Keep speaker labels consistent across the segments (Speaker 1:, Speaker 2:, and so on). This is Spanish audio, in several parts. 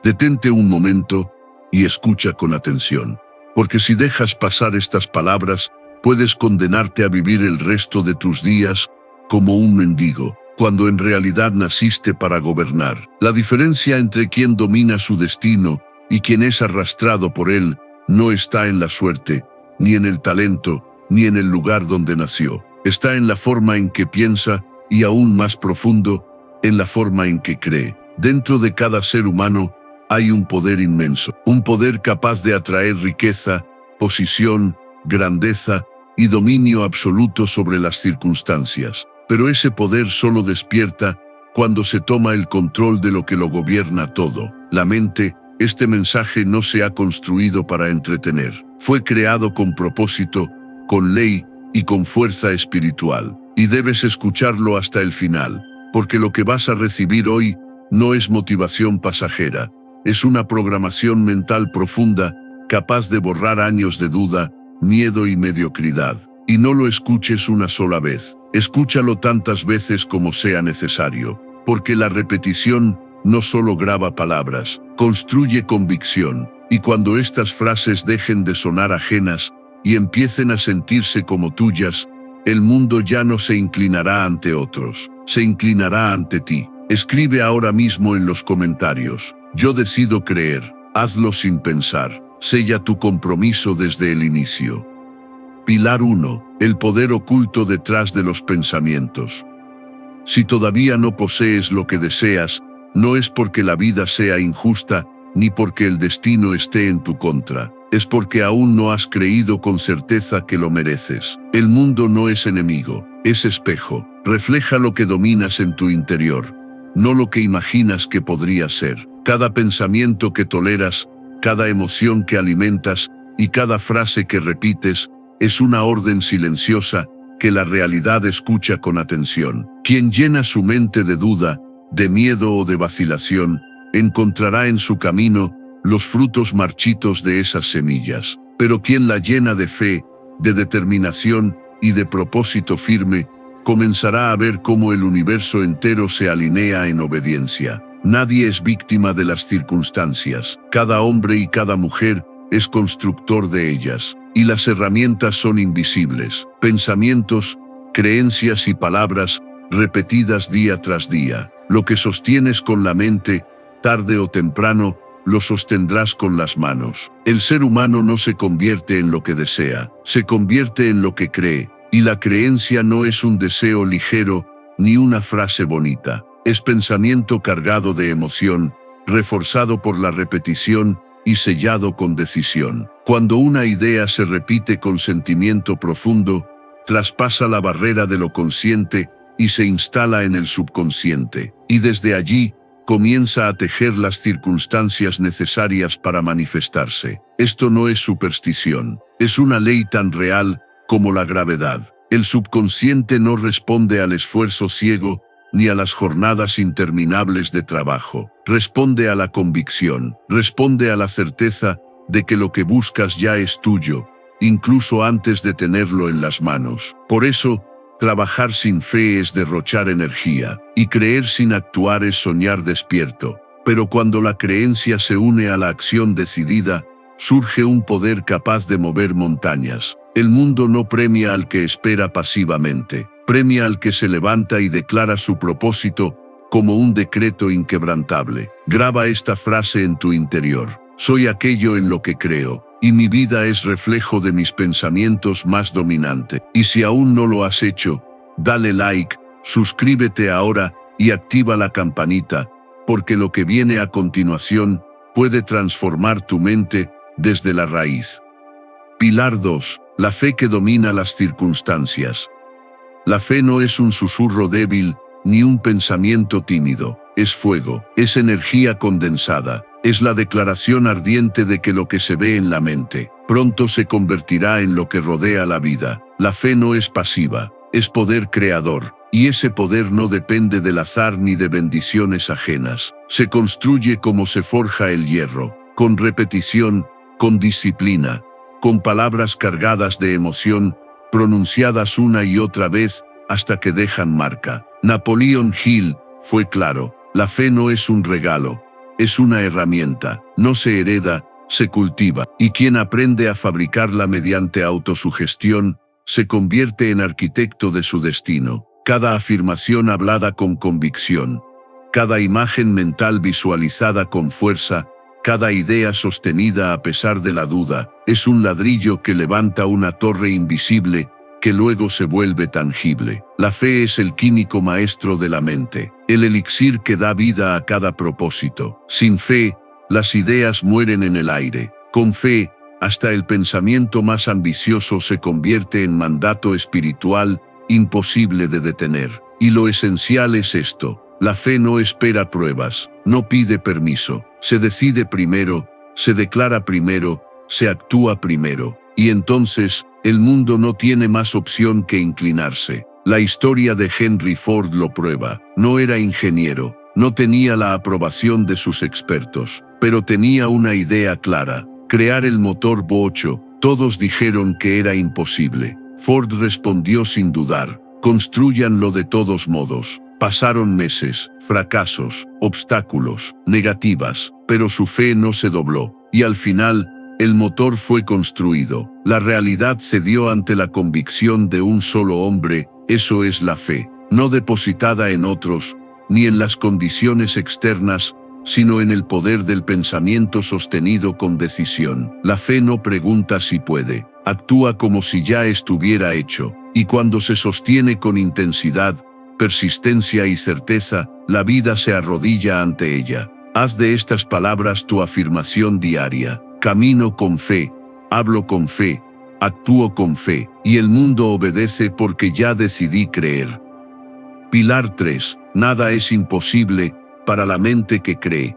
Speaker 1: Detente un momento y escucha con atención, porque si dejas pasar estas palabras, puedes condenarte a vivir el resto de tus días como un mendigo, cuando en realidad naciste para gobernar. La diferencia entre quien domina su destino y quien es arrastrado por él no está en la suerte, ni en el talento, ni en el lugar donde nació. Está en la forma en que piensa y aún más profundo, en la forma en que cree. Dentro de cada ser humano hay un poder inmenso, un poder capaz de atraer riqueza, posición, grandeza y dominio absoluto sobre las circunstancias. Pero ese poder solo despierta cuando se toma el control de lo que lo gobierna todo, la mente. Este mensaje no se ha construido para entretener. Fue creado con propósito, con ley y con fuerza espiritual. Y debes escucharlo hasta el final, porque lo que vas a recibir hoy no es motivación pasajera. Es una programación mental profunda, capaz de borrar años de duda, miedo y mediocridad. Y no lo escuches una sola vez. Escúchalo tantas veces como sea necesario, porque la repetición no solo graba palabras, construye convicción. Y cuando estas frases dejen de sonar ajenas y empiecen a sentirse como tuyas, el mundo ya no se inclinará ante otros, se inclinará ante ti. Escribe ahora mismo en los comentarios: yo decido creer. Hazlo sin pensar. Sella tu compromiso desde el inicio. Pilar 1. El poder oculto detrás de los pensamientos. Si todavía no posees lo que deseas, no es porque la vida sea injusta, ni porque el destino esté en tu contra. Es porque aún no has creído con certeza que lo mereces. El mundo no es enemigo, es espejo. Refleja lo que dominas en tu interior, no lo que imaginas que podría ser. Cada pensamiento que toleras, cada emoción que alimentas y cada frase que repites es una orden silenciosa que la realidad escucha con atención. Quien llena su mente de duda, de miedo o de vacilación, encontrará en su camino los frutos marchitos de esas semillas. Pero quien la llena de fe, de determinación y de propósito firme, comenzará a ver cómo el universo entero se alinea en obediencia. Nadie es víctima de las circunstancias. Cada hombre y cada mujer es constructor de ellas. Y las herramientas son invisibles. Pensamientos, creencias y palabras repetidas día tras día. Lo que sostienes con la mente, tarde o temprano, lo sostendrás con las manos. El ser humano no se convierte en lo que desea, se convierte en lo que cree. Y la creencia no es un deseo ligero, ni una frase bonita. Es pensamiento cargado de emoción, reforzado por la repetición y sellado con decisión. Cuando una idea se repite con sentimiento profundo, traspasa la barrera de lo consciente y se instala en el subconsciente. Y desde allí, comienza a tejer las circunstancias necesarias para manifestarse. Esto no es superstición, es una ley tan real como la gravedad. El subconsciente no responde al esfuerzo ciego ni a las jornadas interminables de trabajo. Responde a la convicción, responde a la certeza de que lo que buscas ya es tuyo, incluso antes de tenerlo en las manos. Por eso, trabajar sin fe es derrochar energía, y creer sin actuar es soñar despierto. Pero cuando la creencia se une a la acción decidida, surge un poder capaz de mover montañas. El mundo no premia al que espera pasivamente, premia al que se levanta y declara su propósito como un decreto inquebrantable. Graba esta frase en tu interior: soy aquello en lo que creo, y mi vida es reflejo de mis pensamientos más dominantes. Y si aún no lo has hecho, dale like, suscríbete ahora y activa la campanita, porque lo que viene a continuación puede transformar tu mente desde la raíz. Pilar 2. La fe que domina las circunstancias. La fe no es un susurro débil, ni un pensamiento tímido. Es fuego, es energía condensada, es la declaración ardiente de que lo que se ve en la mente pronto se convertirá en lo que rodea la vida. La fe no es pasiva, es poder creador, y ese poder no depende del azar ni de bendiciones ajenas. Se construye como se forja el hierro, con repetición, con disciplina, con palabras cargadas de emoción, pronunciadas una y otra vez hasta que dejan marca. Napoleon Hill fue claro: la fe no es un regalo, es una herramienta, no se hereda, se cultiva, y quien aprende a fabricarla mediante autosugestión, se convierte en arquitecto de su destino. Cada afirmación hablada con convicción, cada imagen mental visualizada con fuerza, cada idea sostenida a pesar de la duda, es un ladrillo que levanta una torre invisible, que luego se vuelve tangible. La fe es el químico maestro de la mente, el elixir que da vida a cada propósito. Sin fe, las ideas mueren en el aire. Con fe, hasta el pensamiento más ambicioso se convierte en mandato espiritual, imposible de detener. Y lo esencial es esto: la fe no espera pruebas, no pide permiso, se decide primero, se declara primero, se actúa primero. Y entonces, el mundo no tiene más opción que inclinarse. La historia de Henry Ford lo prueba. No era ingeniero, no tenía la aprobación de sus expertos, pero tenía una idea clara: crear el motor V8. Todos dijeron que era imposible. Ford respondió sin dudar: construyanlo de todos modos. Pasaron meses, fracasos, obstáculos, negativas, pero su fe no se dobló, y al final, el motor fue construido. La realidad cedió ante la convicción de un solo hombre. Eso es la fe, no depositada en otros, ni en las condiciones externas, sino en el poder del pensamiento sostenido con decisión. La fe no pregunta si puede, actúa como si ya estuviera hecho, y cuando se sostiene con intensidad, persistencia y certeza, la vida se arrodilla ante ella. Haz de estas palabras tu afirmación diaria: camino con fe, hablo con fe, actúo con fe, y el mundo obedece porque ya decidí creer. Pilar 3. Nada es imposible para la mente que cree.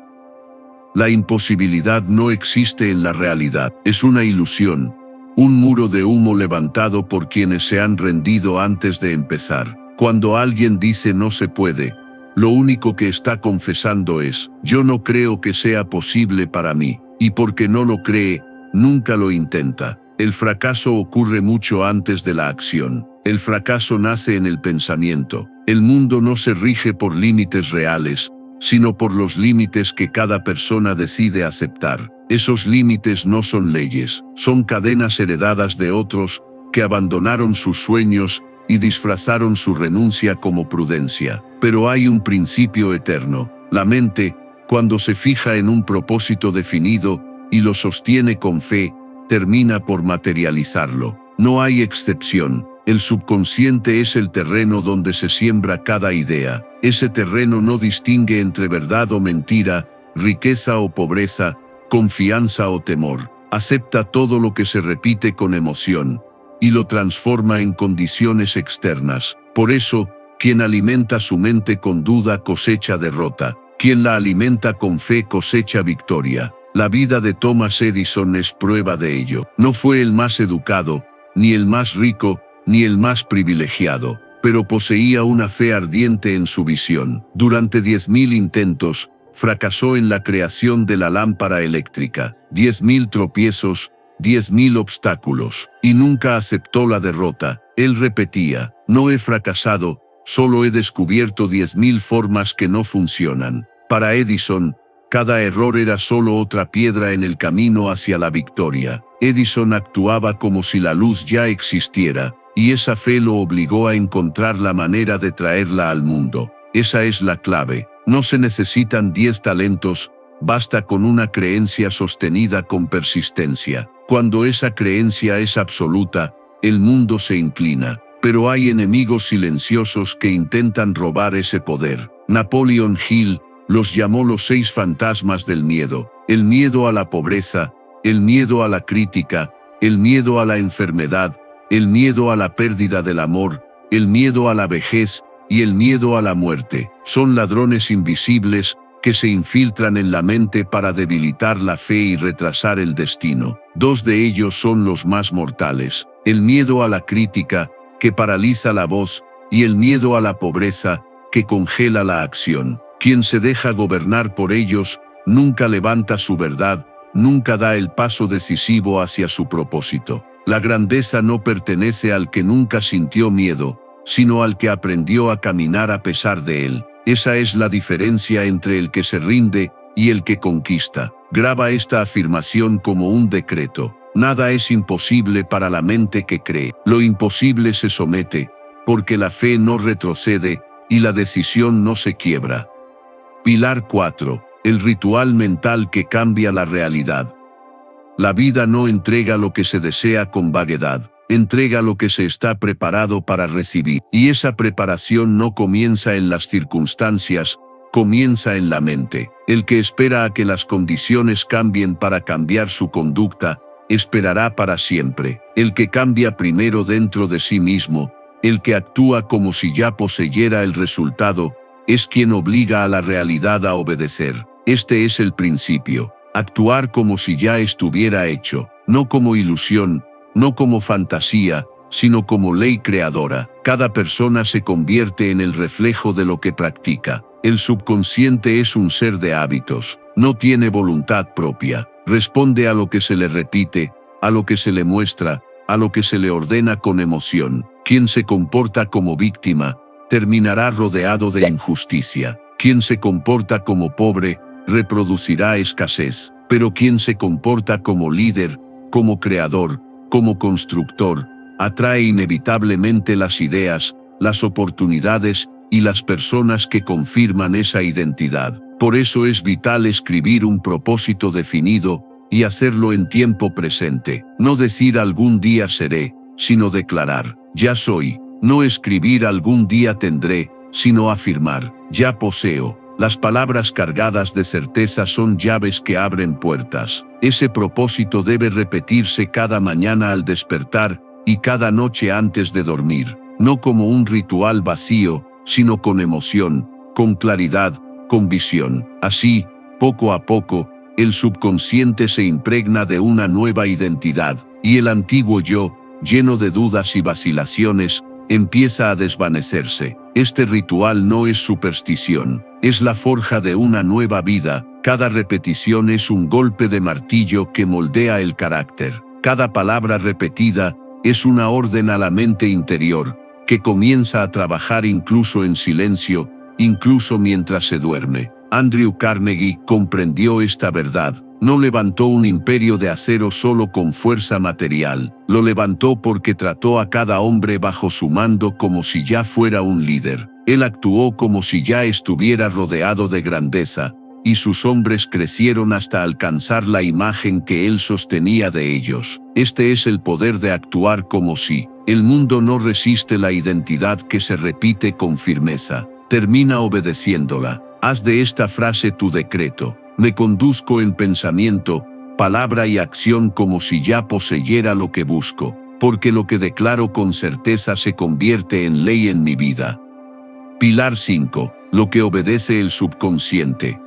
Speaker 1: La imposibilidad no existe en la realidad, es una ilusión, un muro de humo levantado por quienes se han rendido antes de empezar. Cuando alguien dice no se puede, lo único que está confesando es: yo no creo que sea posible para mí, y porque no lo cree, nunca lo intenta. El fracaso ocurre mucho antes de la acción. El fracaso nace en el pensamiento. El mundo no se rige por límites reales, sino por los límites que cada persona decide aceptar. Esos límites no son leyes, son cadenas heredadas de otros, que abandonaron sus sueños y disfrazaron su renuncia como prudencia. Pero hay un principio eterno. La mente, cuando se fija en un propósito definido y lo sostiene con fe, termina por materializarlo. No hay excepción. El subconsciente es el terreno donde se siembra cada idea. Ese terreno no distingue entre verdad o mentira, riqueza o pobreza, confianza o temor. Acepta todo lo que se repite con emoción y lo transforma en condiciones externas. Por eso, quien alimenta su mente con duda cosecha derrota. Quien la alimenta con fe cosecha victoria. La vida de Thomas Edison es prueba de ello. No fue el más educado, ni el más rico, ni el más privilegiado, pero poseía una fe ardiente en su visión. Durante 10.000 intentos, fracasó en la creación de la lámpara eléctrica. 10.000 tropiezos, 10.000 obstáculos, y nunca aceptó la derrota. Él repetía: no he fracasado, solo he descubierto 10.000 formas que no funcionan. Para Edison, cada error era solo otra piedra en el camino hacia la victoria. Edison actuaba como si la luz ya existiera, y esa fe lo obligó a encontrar la manera de traerla al mundo. Esa es la clave. No se necesitan 10 talentos, basta con una creencia sostenida con persistencia. Cuando esa creencia es absoluta, el mundo se inclina. Pero hay enemigos silenciosos que intentan robar ese poder. Napoleon Hill los llamó los 6 fantasmas del miedo: el miedo a la pobreza, el miedo a la crítica, el miedo a la enfermedad, el miedo a la pérdida del amor, el miedo a la vejez y el miedo a la muerte. Son ladrones invisibles que se infiltran en la mente para debilitar la fe y retrasar el destino. 2 de ellos son los más mortales: el miedo a la crítica, que paraliza la voz, y el miedo a la pobreza, que congela la acción. Quien se deja gobernar por ellos, nunca levanta su verdad, nunca da el paso decisivo hacia su propósito. La grandeza no pertenece al que nunca sintió miedo, sino al que aprendió a caminar a pesar de él. Esa es la diferencia entre el que se rinde y el que conquista. Graba esta afirmación como un decreto. Nada es imposible para la mente que cree. Lo imposible se somete, porque la fe no retrocede y la decisión no se quiebra. Pilar 4. El ritual mental que cambia la realidad. La vida no entrega lo que se desea con vaguedad, entrega lo que se está preparado para recibir. Y esa preparación no comienza en las circunstancias, comienza en la mente. El que espera a que las condiciones cambien para cambiar su conducta, esperará para siempre. El que cambia primero dentro de sí mismo, el que actúa como si ya poseyera el resultado, es quien obliga a la realidad a obedecer. Este es el principio. Actuar como si ya estuviera hecho, no como ilusión, no como fantasía, sino como ley creadora. Cada persona se convierte en el reflejo de lo que practica. El subconsciente es un ser de hábitos, no tiene voluntad propia, responde a lo que se le repite, a lo que se le muestra, a lo que se le ordena con emoción. Quien se comporta como víctima, terminará rodeado de injusticia. Quien se comporta como pobre, reproducirá escasez. Pero quien se comporta como líder, como creador, como constructor, atrae inevitablemente las ideas, las oportunidades y las personas que confirman esa identidad. Por eso es vital escribir un propósito definido y hacerlo en tiempo presente. No decir algún día seré, sino declarar, ya soy. No escribir algún día tendré, sino afirmar, ya poseo. Las palabras cargadas de certeza son llaves que abren puertas. Ese propósito debe repetirse cada mañana al despertar y cada noche antes de dormir, no como un ritual vacío, sino con emoción, con claridad, con visión. Así, poco a poco, el subconsciente se impregna de una nueva identidad, y el antiguo yo, lleno de dudas y vacilaciones, empieza a desvanecerse. Este ritual no es superstición, es la forja de una nueva vida. Cada repetición es un golpe de martillo que moldea el carácter. Cada palabra repetida es una orden a la mente interior, que comienza a trabajar incluso en silencio, incluso mientras se duerme. Andrew Carnegie comprendió esta verdad. No levantó un imperio de acero solo con fuerza material. Lo levantó porque trató a cada hombre bajo su mando como si ya fuera un líder. Él actuó como si ya estuviera rodeado de grandeza, y sus hombres crecieron hasta alcanzar la imagen que él sostenía de ellos. Este es el poder de actuar como si. El mundo no resiste la identidad que se repite con firmeza. Termina obedeciéndola. Haz de esta frase tu decreto. Me conduzco en pensamiento, palabra y acción como si ya poseyera lo que busco, porque lo que declaro con certeza se convierte en ley en mi vida. Pilar 5. Lo que obedece el subconsciente.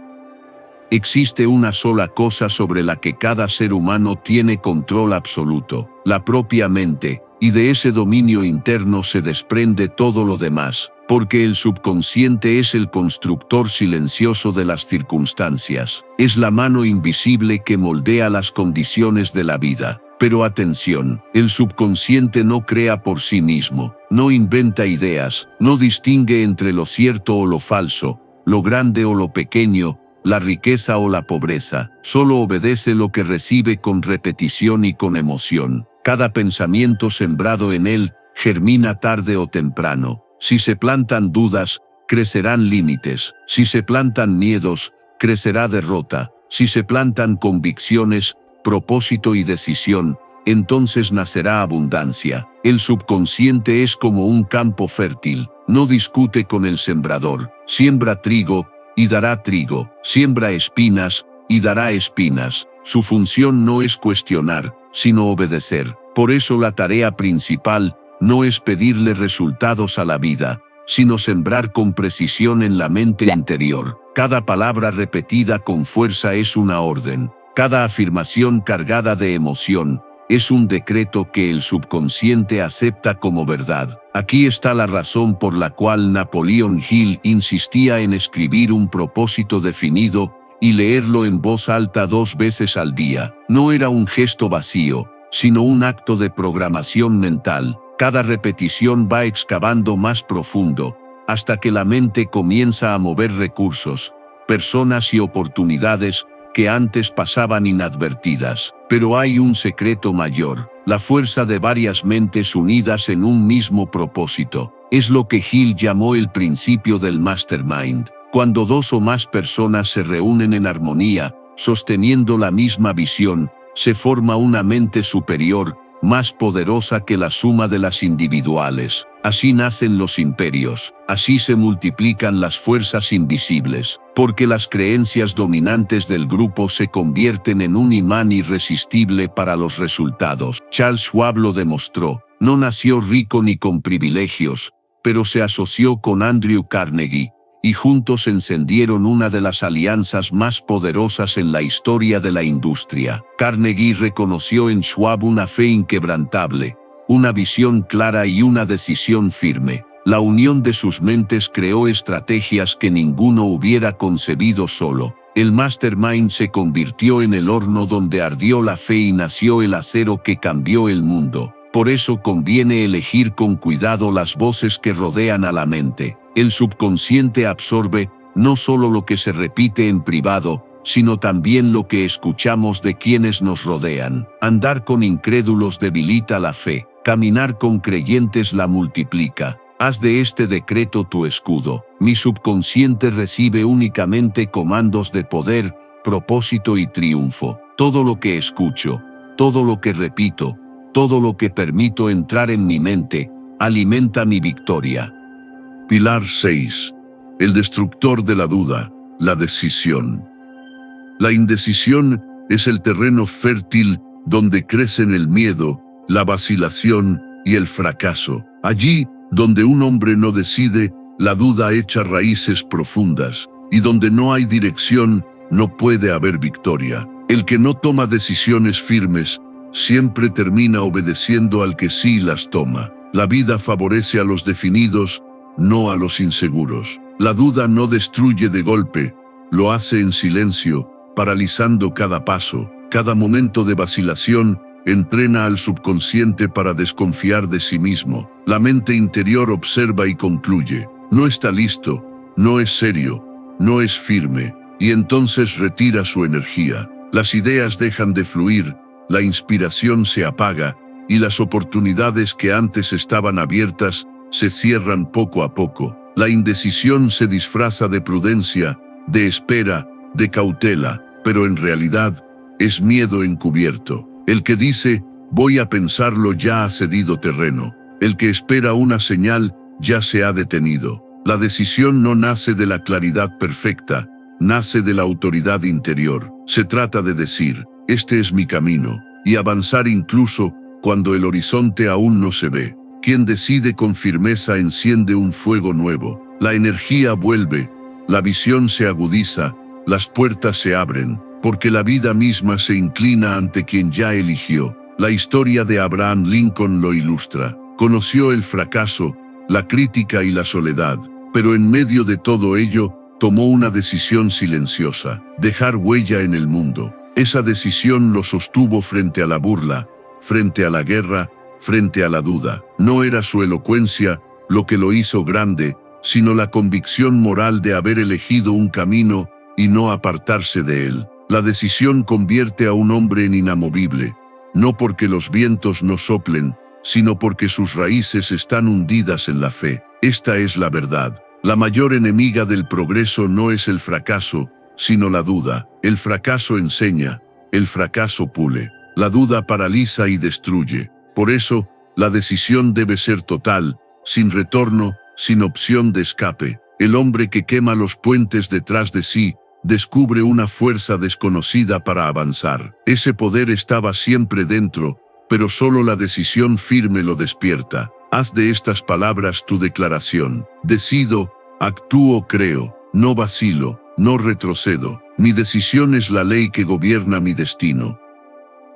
Speaker 1: Existe una sola cosa sobre la que cada ser humano tiene control absoluto, la propia mente, y de ese dominio interno se desprende todo lo demás, porque el subconsciente es el constructor silencioso de las circunstancias. Es la mano invisible que moldea las condiciones de la vida. Pero atención, el subconsciente no crea por sí mismo, no inventa ideas, no distingue entre lo cierto o lo falso, lo grande o lo pequeño, la riqueza o la pobreza. Solo obedece lo que recibe con repetición y con emoción. Cada pensamiento sembrado en él germina tarde o temprano. Si se plantan dudas, crecerán límites. Si se plantan miedos, crecerá derrota. Si se plantan convicciones, propósito y decisión, entonces nacerá abundancia. El subconsciente es como un campo fértil. No discute con el sembrador. Siembra trigo, y dará trigo. Siembra espinas, y dará espinas. Su función no es cuestionar, sino obedecer. Por eso la tarea principal no es pedirle resultados a la vida, sino sembrar con precisión en la mente interior. Cada palabra repetida con fuerza es una orden. Cada afirmación cargada de emoción es un decreto que el subconsciente acepta como verdad. Aquí está la razón por la cual Napoleon Hill insistía en escribir un propósito definido y leerlo en voz alta 2 veces al día. No era un gesto vacío, sino un acto de programación mental. Cada repetición va excavando más profundo, hasta que la mente comienza a mover recursos,
Speaker 2: personas y oportunidades que antes pasaban inadvertidas. Pero hay un secreto mayor: la fuerza de varias mentes unidas en un mismo propósito. Es lo que Hill llamó el principio del mastermind. Cuando dos o más personas se reúnen en armonía, sosteniendo la misma visión, se forma una mente superior, más poderosa que la suma de las individuales. Así nacen los imperios, así se multiplican las fuerzas invisibles, porque las creencias dominantes del grupo se convierten en un imán irresistible para los resultados. Charles Schwab lo demostró. No nació rico ni con privilegios, pero se asoció con Andrew Carnegie, y juntos encendieron una de las alianzas más poderosas en la historia de la industria. Carnegie reconoció en Schwab una fe inquebrantable, una visión clara y una decisión firme. La unión de sus mentes creó estrategias que ninguno hubiera concebido solo. El mastermind se convirtió en el horno donde ardió la fe y nació el acero que cambió el mundo. Por eso conviene elegir con cuidado las voces que rodean a la mente. El subconsciente absorbe no solo lo que se repite en privado, sino también lo que escuchamos de quienes nos rodean. Andar con incrédulos debilita la fe, caminar con creyentes la multiplica. Haz de este decreto tu escudo. Mi subconsciente recibe únicamente comandos de poder, propósito y triunfo. Todo lo que escucho, todo lo que repito, todo lo que permito entrar en mi mente, alimenta mi victoria.
Speaker 1: Pilar 6. El destructor de la duda, la decisión. La indecisión es el terreno fértil donde crecen el miedo, la vacilación y el fracaso. Allí, donde un hombre no decide, la duda echa raíces profundas, y donde no hay dirección, no puede haber victoria. El que no toma decisiones firmes, siempre termina obedeciendo al que sí las toma. La vida favorece a los definidos, no a los inseguros. La duda no destruye de golpe, lo hace en silencio, paralizando cada paso. Cada momento de vacilación entrena al subconsciente para desconfiar de sí mismo. La mente interior observa y concluye: no está listo, no es serio, no es firme, y entonces retira su energía. Las ideas dejan de fluir, la inspiración se apaga, y las oportunidades que antes estaban abiertas se cierran poco a poco. La indecisión se disfraza de prudencia, de espera, de cautela, pero en realidad es miedo encubierto. El que dice, voy a pensarlo, ya ha cedido terreno. El que espera una señal, ya se ha detenido. La decisión no nace de la claridad perfecta, nace de la autoridad interior. Se trata de decir, este es mi camino, y avanzar incluso cuando el horizonte aún no se ve. Quien decide con firmeza enciende un fuego nuevo. La energía vuelve, la visión se agudiza, las puertas se abren, porque la vida misma se inclina ante quien ya eligió. La historia de Abraham Lincoln lo ilustra. Conoció el fracaso, la crítica y la soledad, pero en medio de todo ello, tomó una decisión silenciosa: dejar huella en el mundo. Esa decisión lo sostuvo frente a la burla, frente a la guerra, frente a la duda. No era su elocuencia lo que lo hizo grande, sino la convicción moral de haber elegido un camino y no apartarse de él. La decisión convierte a un hombre en inamovible, no porque los vientos no soplen, sino porque sus raíces están hundidas en la fe. Esta es la verdad. La mayor enemiga del progreso no es el fracaso, sino la duda. El fracaso enseña, el fracaso pule. La duda paraliza y destruye. Por eso, la decisión debe ser total, sin retorno, sin opción de escape. El hombre que quema los puentes detrás de sí, descubre una fuerza desconocida para avanzar. Ese poder estaba siempre dentro, pero solo la decisión firme lo despierta. Haz de estas palabras tu declaración. Decido, actúo, creo, no vacilo, no retrocedo. Mi decisión es la ley que gobierna mi destino.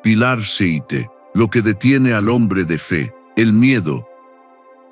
Speaker 1: Pilar 7. Lo que detiene al hombre de fe: el miedo.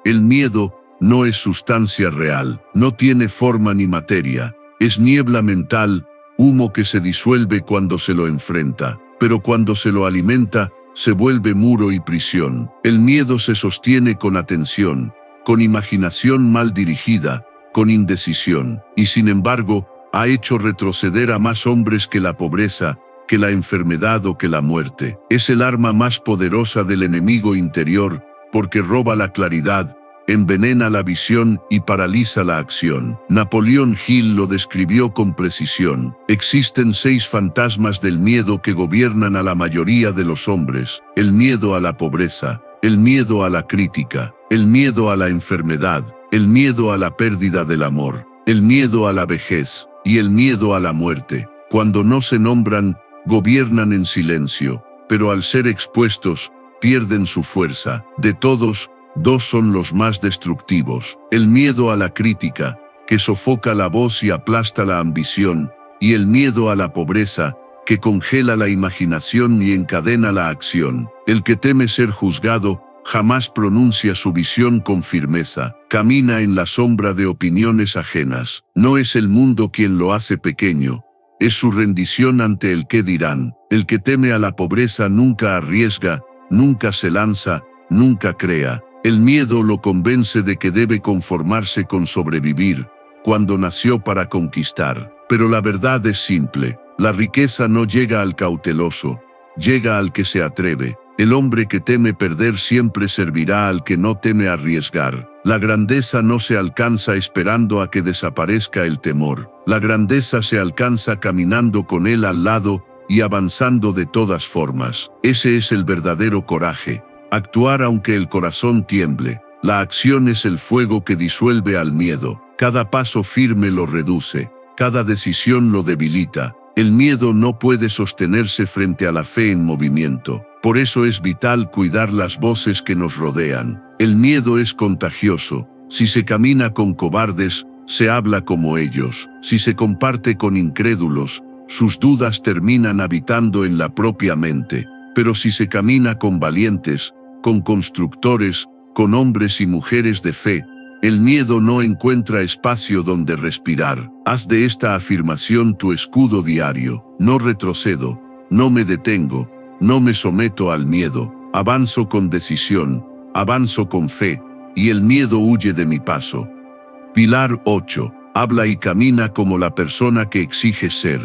Speaker 1: El miedo no es sustancia real, no tiene forma ni materia. Es niebla mental, humo que se disuelve cuando se lo enfrenta, pero cuando se lo alimenta, se vuelve muro y prisión. El miedo se sostiene con atención, con imaginación mal dirigida, con indecisión, y sin embargo, ha hecho retroceder a más hombres que la pobreza, que la enfermedad o que la muerte. Es el arma más poderosa del enemigo interior, porque roba la claridad, envenena la visión y paraliza la acción. Napoleón Hill lo describió con precisión. Existen 6 fantasmas del miedo que gobiernan a la mayoría de los hombres: el miedo a la pobreza, el miedo a la crítica, el miedo a la enfermedad, el miedo a la pérdida del amor, el miedo a la vejez y el miedo a la muerte. Cuando no se nombran, gobiernan en silencio, pero al ser expuestos, pierden su fuerza. De todos, 2 son los más destructivos: el miedo a la crítica, que sofoca la voz y aplasta la ambición, y el miedo a la pobreza, que congela la imaginación y encadena la acción. El que teme ser juzgado, jamás pronuncia su visión con firmeza, camina en la sombra de opiniones ajenas. No es el mundo quien lo hace pequeño, es su rendición ante el qué dirán. El que teme a la pobreza nunca arriesga, nunca se lanza, nunca crea. El miedo lo convence de que debe conformarse con sobrevivir, cuando nació para conquistar. Pero la verdad es simple: la riqueza no llega al cauteloso, llega al que se atreve. El hombre que teme perder siempre servirá al que no teme arriesgar. La grandeza no se alcanza esperando a que desaparezca el temor. La grandeza se alcanza caminando con él al lado y avanzando de todas formas. Ese es el verdadero coraje. Actuar aunque el corazón tiemble. La acción es el fuego que disuelve al miedo. Cada paso firme lo reduce, cada decisión lo debilita. El miedo no puede sostenerse frente a la fe en movimiento. Por eso es vital cuidar las voces que nos rodean. El miedo es contagioso. Si se camina con cobardes, se habla como ellos. Si se comparte con incrédulos, sus dudas terminan habitando en la propia mente. Pero si se camina con valientes, con constructores, con hombres y mujeres de fe, el miedo no encuentra espacio donde respirar. Haz de esta afirmación tu escudo diario: no retrocedo, no me detengo, no me someto al miedo, avanzo con decisión, avanzo con fe, y el miedo huye de mi paso. Pilar 8. Habla y camina como la persona que exige ser.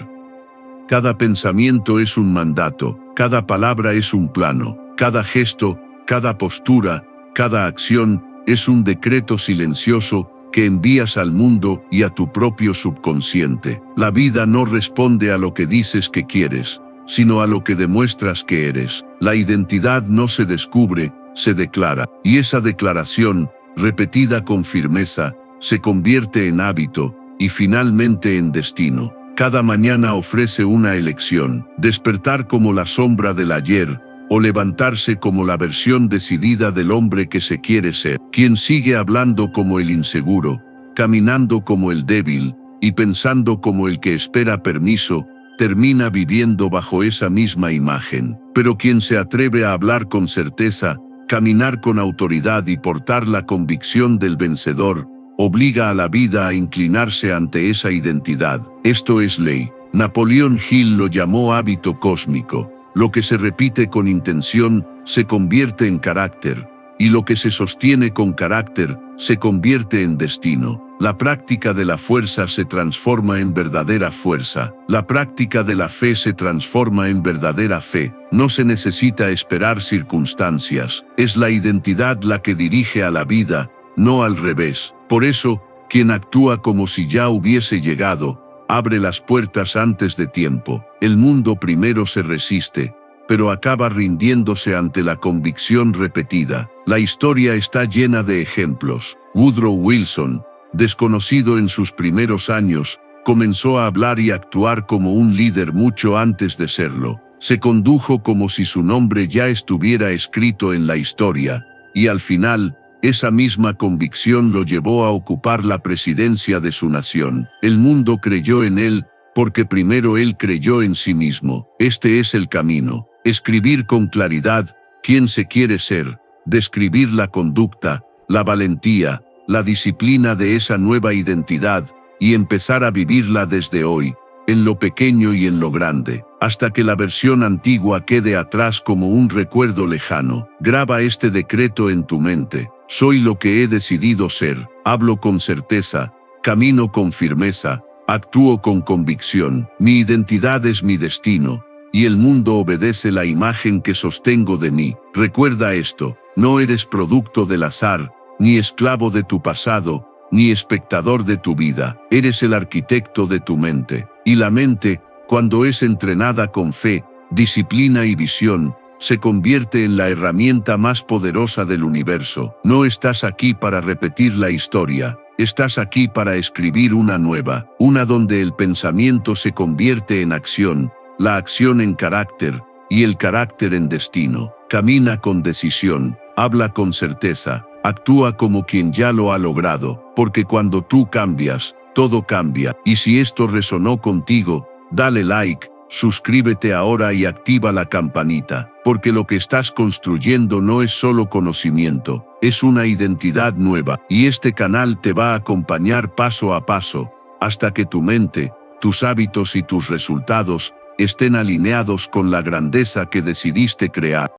Speaker 1: Cada pensamiento es un mandato, cada palabra es un plano, cada gesto, cada postura, cada acción, es un decreto silencioso que envías al mundo y a tu propio subconsciente. La vida no responde a lo que dices que quieres, sino a lo que demuestras que eres. La identidad no se descubre, se declara, y esa declaración, repetida con firmeza, se convierte en hábito y finalmente en destino. Cada mañana ofrece una elección: despertar como la sombra del ayer, o levantarse como la versión decidida del hombre que se quiere ser. Quien sigue hablando como el inseguro, caminando como el débil, y pensando como el que espera permiso, termina viviendo bajo esa misma imagen. Pero quien se atreve a hablar con certeza, caminar con autoridad y portar la convicción del vencedor, obliga a la vida a inclinarse ante esa identidad. Esto es ley. Napoleón Hill lo llamó hábito cósmico. Lo que se repite con intención se convierte en carácter, y lo que se sostiene con carácter se convierte en destino. La práctica de la fuerza se transforma en verdadera fuerza. La práctica de la fe se transforma en verdadera fe. No se necesita esperar circunstancias. Es la identidad la que dirige a la vida, no al revés. Por eso, quien actúa como si ya hubiese llegado, abre las puertas antes de tiempo. El mundo primero se resiste, pero acaba rindiéndose ante la convicción repetida. La historia está llena de ejemplos. Woodrow Wilson, desconocido en sus primeros años, comenzó a hablar y actuar como un líder mucho antes de serlo. Se condujo como si su nombre ya estuviera escrito en la historia, y al final, esa misma convicción lo llevó a ocupar la presidencia de su nación. El mundo creyó en él, porque primero él creyó en sí mismo. Este es el camino. Escribir con claridad quién se quiere ser, describir la conducta, la valentía, la disciplina de esa nueva identidad, y empezar a vivirla desde hoy, en lo pequeño y en lo grande, hasta que la versión antigua quede atrás como un recuerdo lejano. Graba este decreto en tu mente: soy lo que he decidido ser, hablo con certeza, camino con firmeza, Actúo con convicción. Mi identidad es mi destino, y el mundo obedece la imagen que sostengo de mí. Recuerda esto, no eres producto del azar, ni esclavo de tu pasado, ni espectador de tu vida. Eres el arquitecto de tu mente. Y la mente, cuando es entrenada con fe, disciplina y visión, se convierte en la herramienta más poderosa del universo. No estás aquí para repetir la historia, estás aquí para escribir una nueva, una donde el pensamiento se convierte en acción, la acción en carácter, y el carácter en destino. Camina con decisión, habla con certeza, actúa como quien ya lo ha logrado, porque cuando tú cambias, todo cambia. Y si esto resonó contigo, dale like, suscríbete ahora y activa la campanita, porque lo que estás construyendo no es solo conocimiento, es una identidad nueva, y este canal te va a acompañar paso a paso, hasta que tu mente, tus hábitos y tus resultados estén alineados con la grandeza que decidiste crear.